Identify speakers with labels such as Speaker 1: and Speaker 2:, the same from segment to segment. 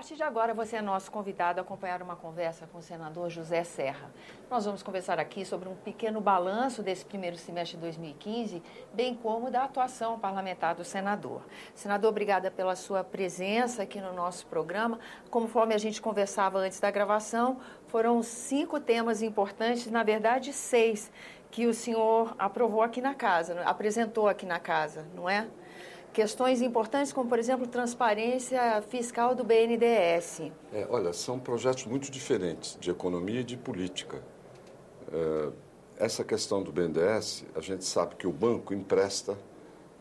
Speaker 1: partir de agora, você é nosso convidado a acompanhar uma conversa com o senador José Serra. Nós vamos conversar aqui sobre um pequeno balanço desse primeiro semestre de 2015, bem como da atuação parlamentar do senador. Senador, obrigada pela sua presença aqui no nosso programa. Conforme a gente conversava antes da gravação, foram 5 temas importantes, na verdade 6, que o senhor aprovou aqui na casa, apresentou aqui na casa, não é? Questões importantes como, por exemplo, transparência fiscal do BNDES.
Speaker 2: Olha, são projetos muito diferentes de economia e de política. Essa questão do BNDES, a gente sabe que o banco empresta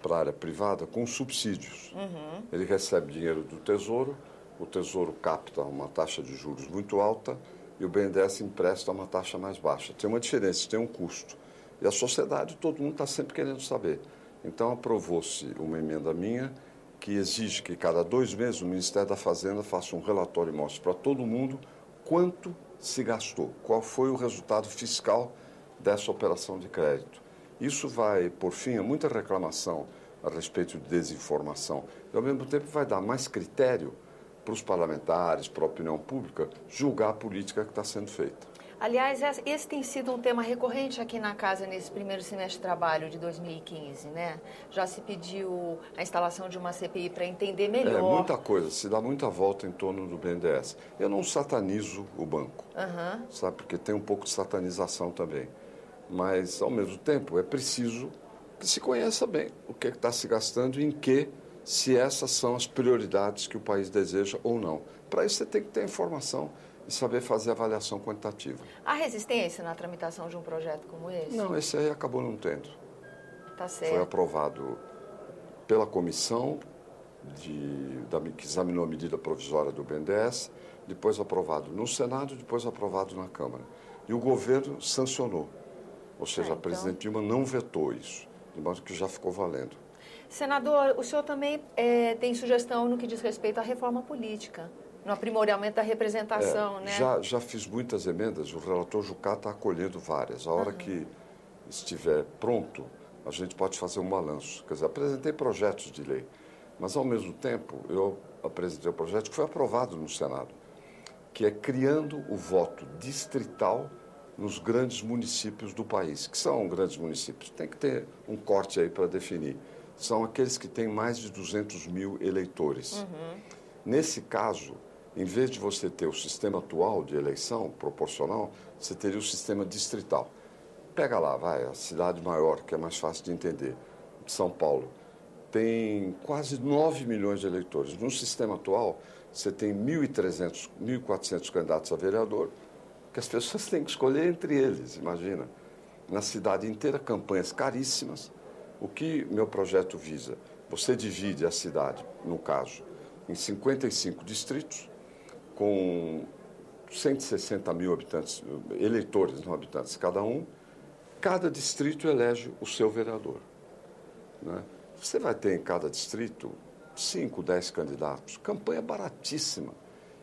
Speaker 2: para a área privada com subsídios. Uhum. Ele recebe dinheiro do Tesouro, o Tesouro capta uma taxa de juros muito alta e o BNDES empresta uma taxa mais baixa. Tem uma diferença, tem um custo. E a sociedade, todo mundo está sempre querendo saber. Então, aprovou-se uma emenda minha que exige que cada 2 meses o Ministério da Fazenda faça um relatório e mostre para todo mundo quanto se gastou, qual foi o resultado fiscal dessa operação de crédito. Isso vai, por fim, a muita reclamação a respeito de desinformação e, ao mesmo tempo, vai dar mais critério para os parlamentares, para a opinião pública, julgar a política que está sendo feita.
Speaker 1: Aliás, esse tem sido um tema recorrente aqui na casa nesse primeiro semestre de trabalho de 2015, né? Já se pediu a instalação de uma CPI para entender melhor.
Speaker 2: Muita coisa, se dá muita volta em torno do BNDES. Eu não satanizo o banco, sabe? Porque tem um pouco de satanização também. Mas, ao mesmo tempo, é preciso que se conheça bem o que está se gastando e em que, se essas são as prioridades que o país deseja ou não. Para isso, você tem que ter informação e saber fazer avaliação quantitativa.
Speaker 1: Há resistência na tramitação de um projeto como esse?
Speaker 2: Não, esse aí acabou não tendo.
Speaker 1: Tá certo.
Speaker 2: Foi aprovado pela comissão que examinou a medida provisória do BNDES, depois aprovado no Senado, depois aprovado na Câmara. E o governo sancionou. Ou seja, a presidente Dilma não vetou isso, de modo que já ficou valendo.
Speaker 1: Senador, o senhor também tem sugestão no que diz respeito à reforma política, no aprimoramento da representação, né?
Speaker 2: Já fiz muitas emendas, o relator Jucá está acolhendo várias. A hora que estiver pronto, a gente pode fazer um balanço. Quer dizer, apresentei projetos de lei, mas, ao mesmo tempo, eu apresentei um projeto que foi aprovado no Senado, que é criando o voto distrital nos grandes municípios do país, que são grandes municípios. Tem que ter um corte aí para definir. São aqueles que têm mais de 200 mil eleitores. Uhum. Nesse caso, em vez de você ter o sistema atual de eleição proporcional, você teria o sistema distrital. Pega lá, a cidade maior, que é mais fácil de entender, São Paulo, tem quase 9 milhões de eleitores. No sistema atual, você tem 1.300, 1.400 candidatos a vereador, que as pessoas têm que escolher entre eles, imagina. Na cidade inteira, campanhas caríssimas. O que meu projeto visa? Você divide a cidade, no caso, em 55 distritos, com 160 mil habitantes, eleitores, não habitantes, cada um. Cada distrito elege o seu vereador, né? Você vai ter em cada distrito 5, 10 candidatos. Campanha baratíssima.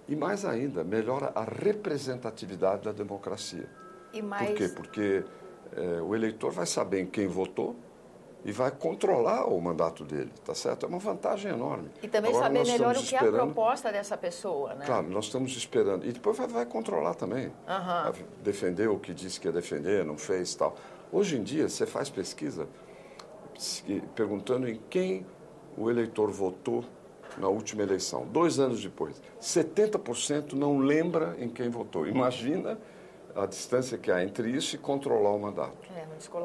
Speaker 2: E mais ainda, melhora a representatividade da democracia. Por quê? Porque o eleitor vai saber em quem votou e vai controlar o mandato dele, tá certo? É uma vantagem enorme.
Speaker 1: E também agora, saber melhor o que é a proposta dessa pessoa, né?
Speaker 2: Claro, nós estamos esperando. E depois vai controlar também. Vai defender o que disse que ia defender, não fez, tal. Hoje em dia, você faz pesquisa perguntando em quem o eleitor votou na última eleição. 2 anos depois, 70% não lembra em quem votou. Imagina a distância que há entre isso e controlar o mandato.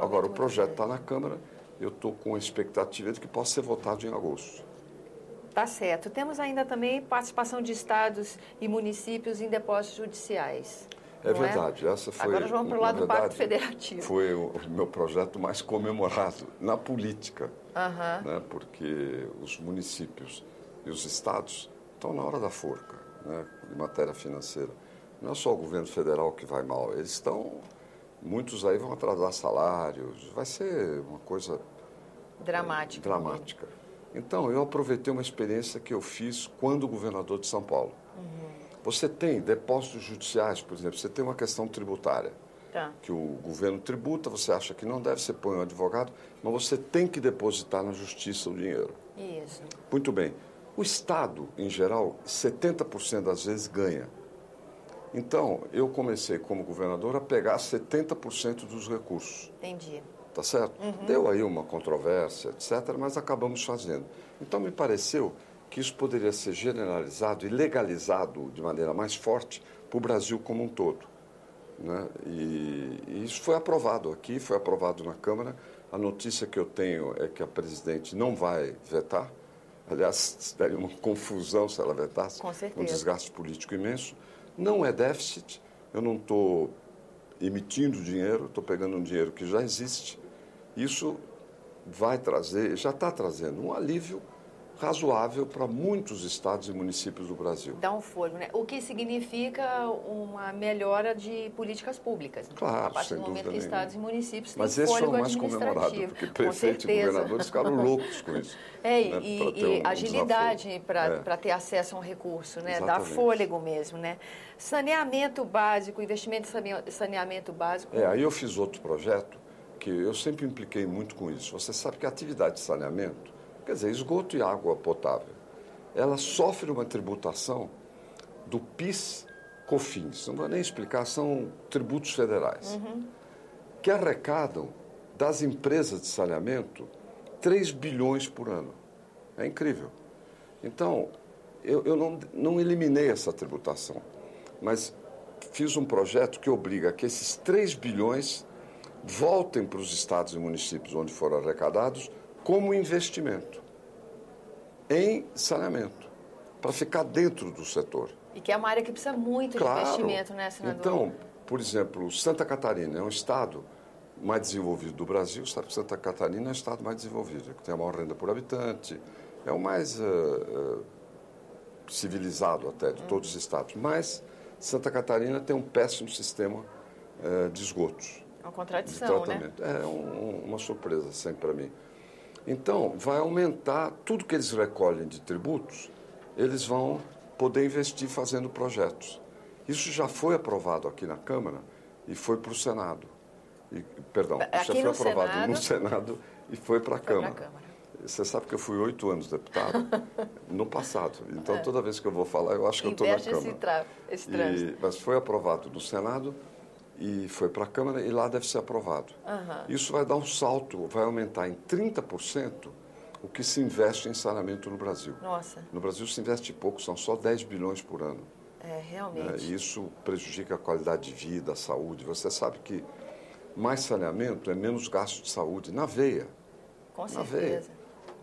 Speaker 2: Agora, o projeto está na Câmara, eu estou com a expectativa de que possa ser votado em agosto.
Speaker 1: Tá certo. Temos ainda também participação de estados e municípios em depósitos judiciais.
Speaker 2: É verdade. Essa foi,
Speaker 1: agora vamos para o lado do Pacto Federativo.
Speaker 2: Foi o meu projeto mais comemorado na política, né? Porque os municípios e os estados estão na hora da forca, né, de matéria financeira. Não é só o governo federal que vai mal, eles estão... Muitos aí vão atrasar salários, vai ser uma coisa... Dramática. Então, eu aproveitei uma experiência que eu fiz quando governador de São Paulo. Você tem depósitos judiciais, por exemplo, você tem uma questão tributária. Que o governo tributa, você acha que não deve, você põe um advogado, mas você tem que depositar na justiça o dinheiro.
Speaker 1: Isso.
Speaker 2: Muito bem. O Estado, em geral, 70% das vezes ganha. Então, eu comecei como governador a pegar 70% dos recursos.
Speaker 1: Entendi.
Speaker 2: Tá certo? Deu aí uma controvérsia, etc., mas acabamos fazendo. Então, me pareceu que isso poderia ser generalizado e legalizado de maneira mais forte para o Brasil como um todo. Né? E isso foi aprovado aqui, foi aprovado na Câmara. A notícia que eu tenho é que a presidente não vai vetar. Aliás, daria uma confusão se ela vetasse.
Speaker 1: Com certeza.
Speaker 2: Um desgaste político imenso. Não é déficit, eu não estou emitindo dinheiro, estou pegando um dinheiro que já existe. Isso vai trazer, já está trazendo um alívio razoável para muitos estados e municípios do Brasil.
Speaker 1: Dá um fôlego, né? O que significa uma melhora de políticas públicas.
Speaker 2: Claro,
Speaker 1: a partir
Speaker 2: sem
Speaker 1: do momento
Speaker 2: dúvida
Speaker 1: que
Speaker 2: nenhuma.
Speaker 1: estados e municípios têm
Speaker 2: Mas esse foi o
Speaker 1: fôlego
Speaker 2: mais comemorado,
Speaker 1: administrativo.
Speaker 2: porque prefeitos e governadores ficaram loucos com isso.
Speaker 1: E agilidade para ter acesso a um recurso, né? Dá fôlego mesmo, né? Saneamento básico, investimento em saneamento básico.
Speaker 2: Aí eu fiz outro projeto que eu sempre impliquei muito com isso. Você sabe que a atividade de saneamento, quer dizer, esgoto e água potável, ela sofre uma tributação do PIS/COFINS, não vou nem explicar, são tributos federais, que arrecadam das empresas de saneamento 3 bilhões por ano. É incrível. Então, eu não eliminei essa tributação, mas fiz um projeto que obriga que esses 3 bilhões voltem para os estados e municípios onde foram arrecadados como investimento em saneamento, para ficar dentro do setor.
Speaker 1: E que é uma área que precisa muito de investimento, né, senador?
Speaker 2: Então, por exemplo, Santa Catarina é um estado mais desenvolvido do Brasil. Sabe que Santa Catarina é o estado mais desenvolvido, que tem a maior renda por habitante, é o mais civilizado até de todos os estados. Mas Santa Catarina tem um péssimo sistema de esgotos.
Speaker 1: Uma contradição,
Speaker 2: de tratamento. Né? É uma surpresa sempre para mim. Então, vai aumentar tudo que eles recolhem de tributos, eles vão poder investir fazendo projetos. Isso já foi aprovado aqui na Câmara e foi para o Senado. Isso já foi aprovado no Senado e foi para a Câmara. Você sabe que eu fui 8 anos deputado no passado. Então, toda vez que eu vou falar, eu acho que eu estou na Câmara.
Speaker 1: Esse trânsito.
Speaker 2: Mas foi aprovado no Senado e foi para a Câmara e lá deve ser aprovado. Isso vai dar um salto, vai aumentar em 30% o que se investe em saneamento no Brasil.
Speaker 1: Nossa.
Speaker 2: No Brasil se investe pouco, são só 10 bilhões por ano.
Speaker 1: Realmente.
Speaker 2: E isso prejudica a qualidade de vida, a saúde. Você sabe que mais saneamento é menos gasto de saúde na veia.
Speaker 1: Com certeza.
Speaker 2: Na veia.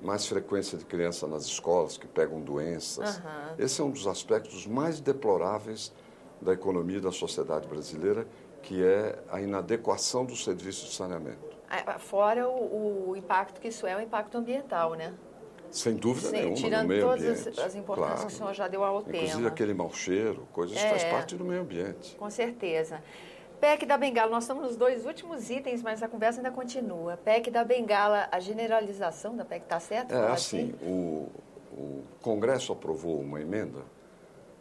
Speaker 2: Mais frequência de criança nas escolas que pegam doenças. Esse é um dos aspectos mais deploráveis da economia e da sociedade brasileira, que é a inadequação dos serviços de saneamento.
Speaker 1: Fora o impacto que isso é, o impacto ambiental, né?
Speaker 2: Sem dúvida nenhuma,
Speaker 1: tirando
Speaker 2: no meio
Speaker 1: todas
Speaker 2: ambiente.
Speaker 1: as importâncias que o senhor já deu ao tema.
Speaker 2: Inclusive aquele mau cheiro, coisas que faz parte do meio ambiente.
Speaker 1: Com certeza. PEC da Bengala, nós estamos nos 2 últimos itens, mas a conversa ainda continua. PEC da Bengala, a generalização da PEC está certa?
Speaker 2: Assim, o Congresso aprovou uma emenda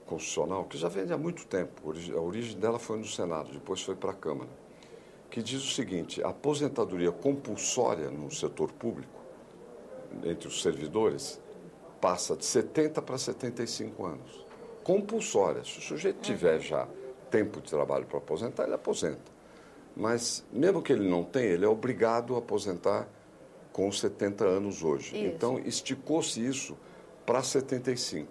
Speaker 2: constitucional que já vem há muito tempo. A origem dela foi no Senado, depois foi para a Câmara, que diz o seguinte: a aposentadoria compulsória no setor público, entre os servidores, passa de 70 para 75 anos. Compulsória. Se o sujeito tiver já tempo de trabalho para aposentar, ele aposenta. Mas, mesmo que ele não tenha, ele é obrigado a aposentar com 70 anos hoje.
Speaker 1: Isso.
Speaker 2: Então, esticou-se isso para 75.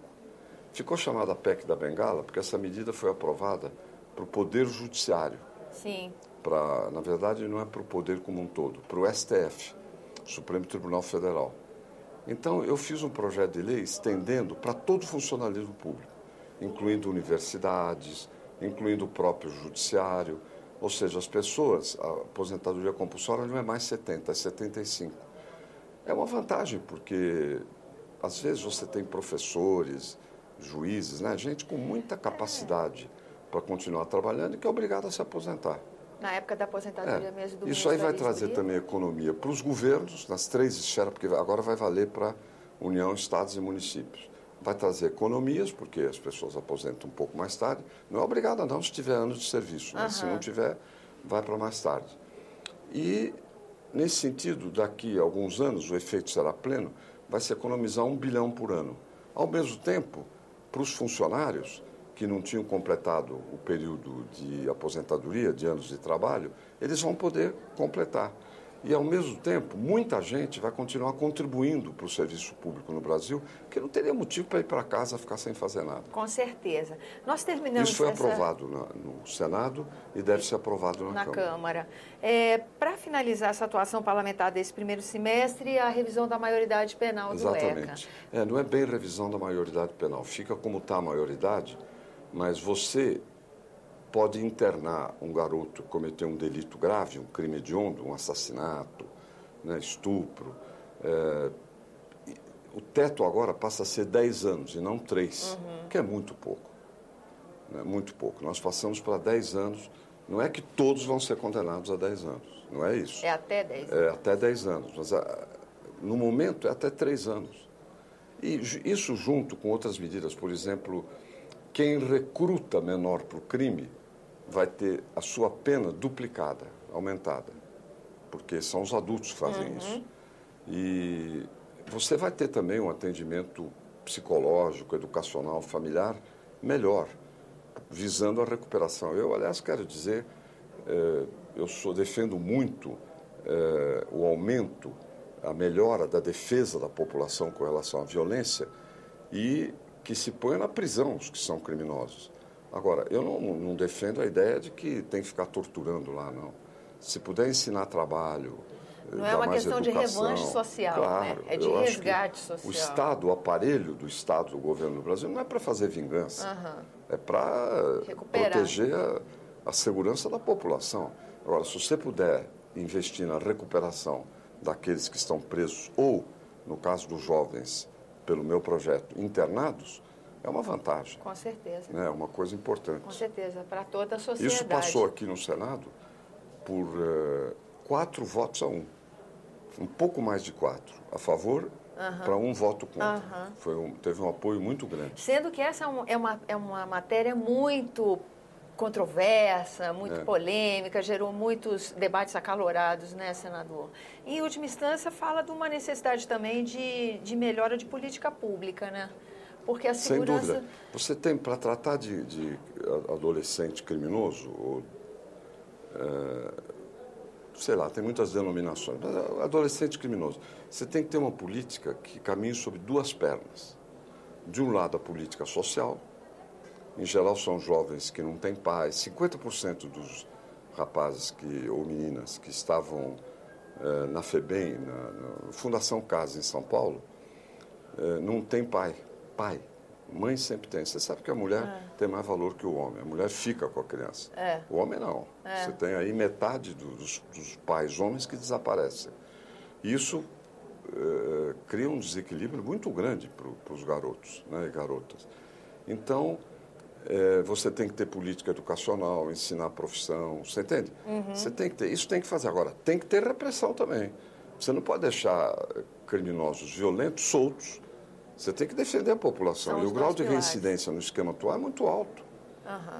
Speaker 2: Ficou chamada PEC da Bengala porque essa medida foi aprovada para o Poder Judiciário.
Speaker 1: Sim.
Speaker 2: Na verdade, não é para o Poder como um todo, para o STF, Supremo Tribunal Federal. Então, eu fiz um projeto de lei estendendo para todo o funcionalismo público, incluindo universidades, incluindo o próprio judiciário. Ou seja, as pessoas, a aposentadoria compulsória não é mais 70, é 75. É uma vantagem, porque às vezes você tem professores, juízes, né? Gente com muita capacidade para continuar trabalhando e que é obrigado a se aposentar.
Speaker 1: Na época da aposentadoria mesmo do
Speaker 2: Isso aí vai trazer também economia para os governos, nas 3 esferas, porque agora vai valer para União, Estados e municípios. Vai trazer economias, porque as pessoas aposentam um pouco mais tarde. Não é obrigado não se tiver anos de serviço, mas se não tiver, vai para mais tarde. E, nesse sentido, daqui a alguns anos, o efeito será pleno, vai se economizar 1 bilhão por ano. Ao mesmo tempo, para os funcionários que não tinham completado o período de aposentadoria, de anos de trabalho, eles vão poder completar. E, ao mesmo tempo, muita gente vai continuar contribuindo para o serviço público no Brasil, que não teria motivo para ir para casa ficar sem fazer nada.
Speaker 1: Com certeza. Nós terminamos
Speaker 2: Isso foi aprovado no Senado e deve ser aprovado na
Speaker 1: Câmara. Para finalizar essa atuação parlamentar desse primeiro semestre, a revisão da maioridade penal do ECA.
Speaker 2: Exatamente. Não é bem revisão da maioridade penal. Fica como está a maioridade, mas você pode internar um garoto que cometeu um delito grave, um crime hediondo, um assassinato, né, estupro. O teto agora passa a ser 10 anos e não 3, que é muito pouco. Né, muito pouco. Nós passamos para 10 anos. Não é que todos vão ser condenados a 10 anos. Não é isso.
Speaker 1: É até 10 anos.
Speaker 2: É até 10 anos. Mas, no momento, é até 3 anos. E isso junto com outras medidas. Por exemplo, quem recruta menor para o crime vai ter a sua pena duplicada, aumentada, porque são os adultos que fazem isso. E você vai ter também um atendimento psicológico, educacional, familiar melhor, visando a recuperação. Eu, aliás, quero dizer, defendo muito o aumento, a melhora da defesa da população com relação à violência e que se ponha na prisão os que são criminosos. Agora, eu não defendo a ideia de que tem que ficar torturando lá, não. Se puder ensinar trabalho,
Speaker 1: não é uma questão de revanche social,
Speaker 2: claro,
Speaker 1: né? É de resgate social.
Speaker 2: O Estado, o aparelho do Estado, do governo do Brasil, não é para fazer vingança. É para proteger a segurança da população. Agora, se você puder investir na recuperação daqueles que estão presos ou, no caso dos jovens, pelo meu projeto, internados, é uma vantagem.
Speaker 1: Com certeza.
Speaker 2: É uma coisa importante.
Speaker 1: Com certeza, para toda a sociedade.
Speaker 2: Isso passou aqui no Senado por 4 votos a 1. Um pouco mais de 4 a favor para 1 voto contra. Teve um apoio muito grande.
Speaker 1: Sendo que essa é uma matéria muito controversa, muito polêmica, gerou muitos debates acalorados, né, senador? Em última instância, fala de uma necessidade também de melhora de política pública, né? Porque a segurança...
Speaker 2: Sem dúvida. Você tem, para tratar de adolescente criminoso, ou, sei lá, tem muitas denominações, mas adolescente criminoso, você tem que ter uma política que caminhe sobre 2 pernas. De um lado, a política social. Em geral, são jovens que não têm pais. 50% dos rapazes ou meninas que estavam na FEBEM, na Fundação Casa, em São Paulo, não tem pai. Mãe sempre tem. Você sabe que a mulher tem mais valor que o homem. A mulher fica com a criança. O homem não. Você tem aí metade dos pais homens que desaparecem. Isso cria um desequilíbrio muito grande para os garotos, né, e garotas. Então, você tem que ter política educacional, ensinar a profissão, você entende? Você tem que ter. Isso tem que fazer. Agora, tem que ter repressão também. Você não pode deixar criminosos violentos soltos. Você tem que defender a população. E o grau de reincidência no esquema atual é muito alto.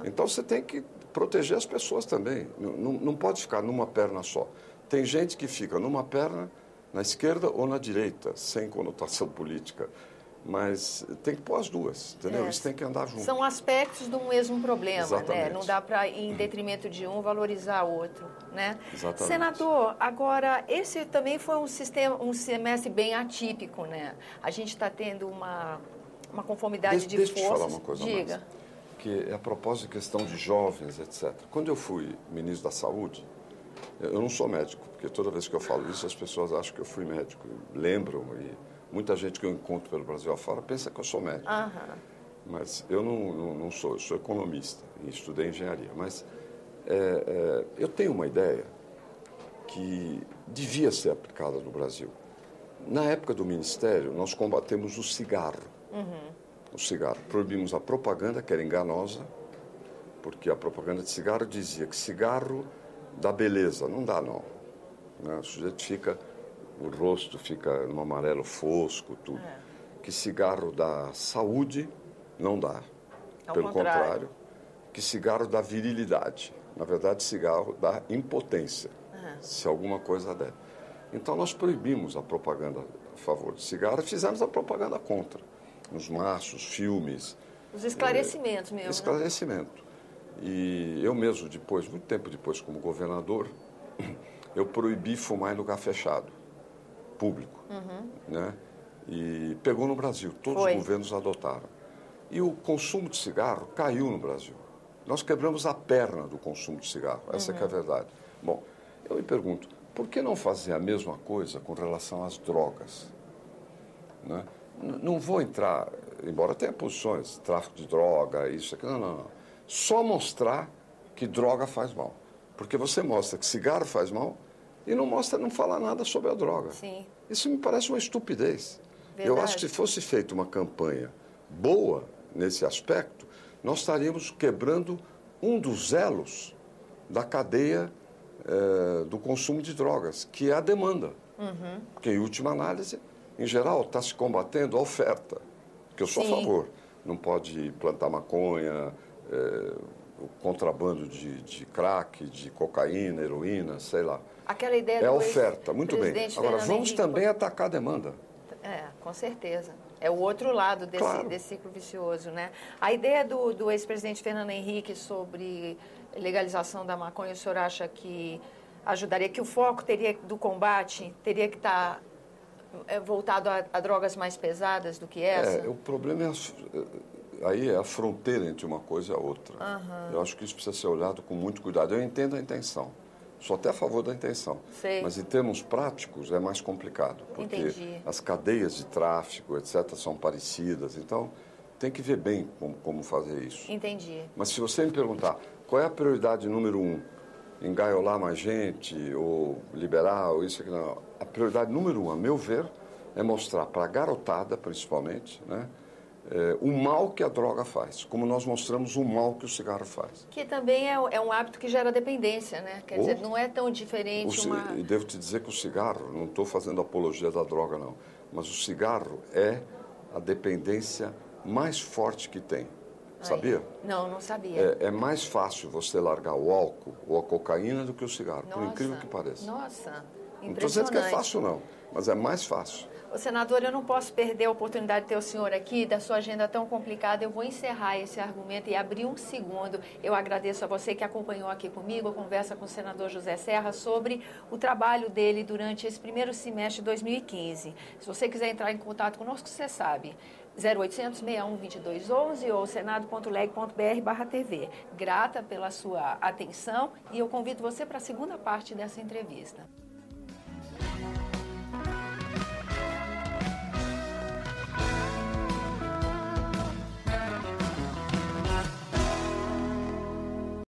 Speaker 2: Então, você tem que proteger as pessoas também. Não pode ficar numa perna só. Tem gente que fica numa perna, na esquerda ou na direita, sem conotação política. Mas tem que pôr as duas, entendeu? Isso tem que andar junto.
Speaker 1: São aspectos do mesmo problema,
Speaker 2: exatamente,
Speaker 1: né? Não dá para, em detrimento de um, valorizar o outro, né?
Speaker 2: Exatamente.
Speaker 1: Senador, agora, esse também foi um semestre bem atípico, né? A gente está tendo uma conformidade de forças.
Speaker 2: Deixa eu te falar uma coisa
Speaker 1: Diga.
Speaker 2: mais. Que é a propósito de questão de jovens, etc. Quando eu fui ministro da Saúde, eu não sou médico, porque toda vez que eu falo isso, as pessoas acham que eu fui médico, lembram e... Muita gente que eu encontro pelo Brasil afora pensa que eu sou médico. Mas eu não sou, eu sou economista e estudei engenharia. Mas eu tenho uma ideia que devia ser aplicada no Brasil. Na época do Ministério, nós combatemos o cigarro. O cigarro. Proibimos a propaganda, que era enganosa, porque a propaganda de cigarro dizia que cigarro dá beleza. Não dá, não. O sujeito fica... O rosto fica no amarelo fosco, tudo. Que cigarro dá saúde, não dá. Pelo contrário, que cigarro dá virilidade. Na verdade, cigarro dá impotência, se alguma coisa der. Então, nós proibimos a propaganda a favor de cigarro e fizemos a propaganda contra. nos maços, filmes.
Speaker 1: Os esclarecimentos mesmo.
Speaker 2: Esclarecimento. Né? E eu mesmo, depois, muito tempo depois, como governador, eu proibi fumar em lugar fechado, público. Né? E pegou no Brasil, todos os governos adotaram. E o consumo de cigarro caiu no Brasil. Nós quebramos a perna do consumo de cigarro, essa que é a verdade. Bom, eu me pergunto, por que não fazer a mesma coisa com relação às drogas? Né? Não vou entrar, embora tenha posições, tráfico de droga, isso, aquilo, não. Só mostrar que droga faz mal. Porque você mostra que cigarro faz mal e não fala nada sobre a droga.
Speaker 1: Sim.
Speaker 2: Isso me parece uma estupidez.
Speaker 1: Verdade.
Speaker 2: Eu acho que se fosse feita uma campanha boa nesse aspecto, nós estaríamos quebrando um dos elos da cadeia do consumo de drogas, que é a demanda. Porque, em última análise, em geral, está se combatendo a oferta, que eu sou a favor. Não pode plantar maconha, o contrabando de crack, de cocaína, heroína, sei lá.
Speaker 1: Aquela ideia
Speaker 2: é a oferta, muito bem. Agora, vamos também atacar a demanda.
Speaker 1: Com certeza. É o outro lado desse ciclo vicioso, né? A ideia do ex-presidente Fernando Henrique sobre legalização da maconha, o senhor acha que ajudaria, que o foco do combate teria que estar voltado a drogas mais pesadas do que essa?
Speaker 2: O problema aí é a fronteira entre uma coisa e a outra. Eu acho que isso precisa ser olhado com muito cuidado. Eu entendo a intenção. Sou até a favor da intenção.
Speaker 1: Sei.
Speaker 2: Mas em termos práticos é mais complicado. Porque as cadeias de tráfico, etc., são parecidas. Então, tem que ver bem como fazer isso.
Speaker 1: Entendi.
Speaker 2: Mas se você me perguntar qual é a prioridade número 1, engaiolar mais gente ou liberar ou isso aqui, não. A prioridade número 1, a meu ver, é mostrar para a garotada, principalmente, né, o mal que a droga faz, como nós mostramos o mal que o cigarro faz.
Speaker 1: Que também é um hábito que gera dependência, né? Quer dizer, não é tão diferente
Speaker 2: E devo te dizer que o cigarro, não estou fazendo apologia da droga, não, mas o cigarro é a dependência mais forte que tem. Sabia?
Speaker 1: Não sabia.
Speaker 2: É mais fácil você largar o álcool ou a cocaína do que o cigarro, por incrível que pareça.
Speaker 1: Nossa, impressionante.
Speaker 2: Não estou dizendo que é fácil, não, mas é mais fácil.
Speaker 1: Senador, eu não posso perder a oportunidade de ter o senhor aqui, da sua agenda tão complicada. Eu vou encerrar esse argumento e abrir um segundo. Eu agradeço a você que acompanhou aqui comigo a conversa com o senador José Serra sobre o trabalho dele durante esse primeiro semestre de 2015. Se você quiser entrar em contato conosco, você sabe, 0800 61 2211 ou senado.leg.br/TV. Grata pela sua atenção e eu convido você para a segunda parte dessa entrevista.